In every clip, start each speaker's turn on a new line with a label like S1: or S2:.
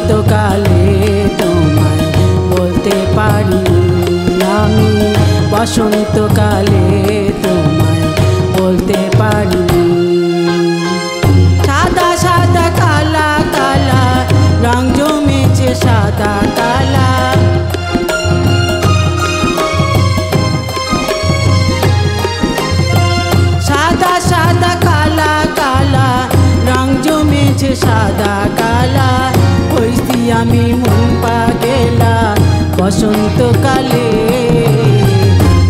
S1: বসন্তকালে তোমায় বলতে পারি আমি, বসন্তকালে তোমায় বলতে পারি। সাদা সাদা কালা কালা রং জমেছে সাদা কালা, সাদা সাদা কালা কালা রং জমেছে সাদা কালা। হইছি আমি মন পাগেলা বসন্তকালে।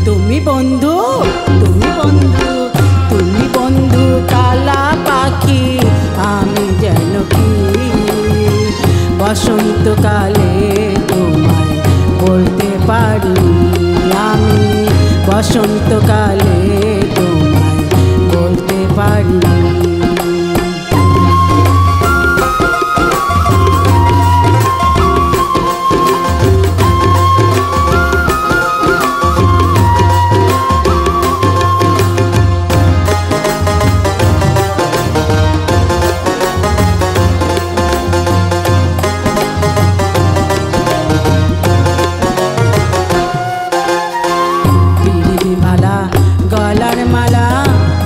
S1: তুমি বন্ধু, তুমি বন্ধু, তুমি বন্ধু কালা পাখি, আমি যেন কি বসন্তকালে তোমায় বলতে পারি আমি, বসন্তকালে তোমায় বলতে পারি। গলার মালা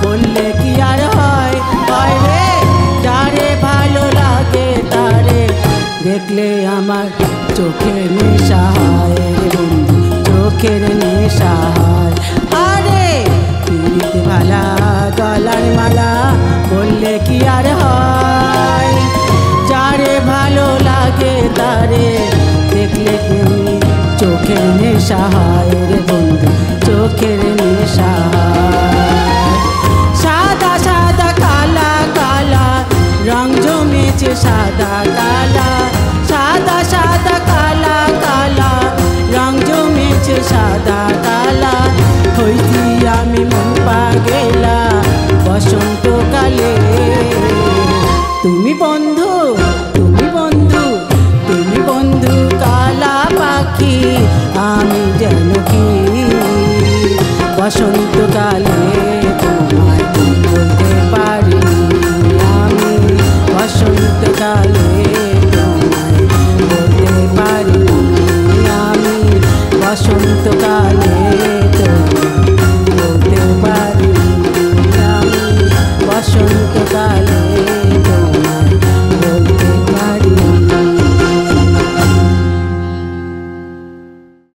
S1: বললে কি আর হয়, হয় রে যারে ভালো লাগে তারে দেখলে আমার চোখের নেশা হয় রে বন্ধু, চোখের নেশা হয়। আরে পিরিত ভালা গলার মালা বললে কি আর হয়, যারে ভালো লাগে তারে দেখলে কেমনি চোখের নেশা হয় রে বন্ধু, চোখের নেশা। সাদা সাদা কালা কালা রং জমেছে সাদা কালা, সাদা সাদা কালা কালা রং জমেছে সাদা কালা। হইছি আমি মন পাগেলা বসন্তকালে। তুমি বন্ধু, তুমি বন্ধু, তুমি বন্ধু কালা পাখি, আমি যেন কি বসন্তকালে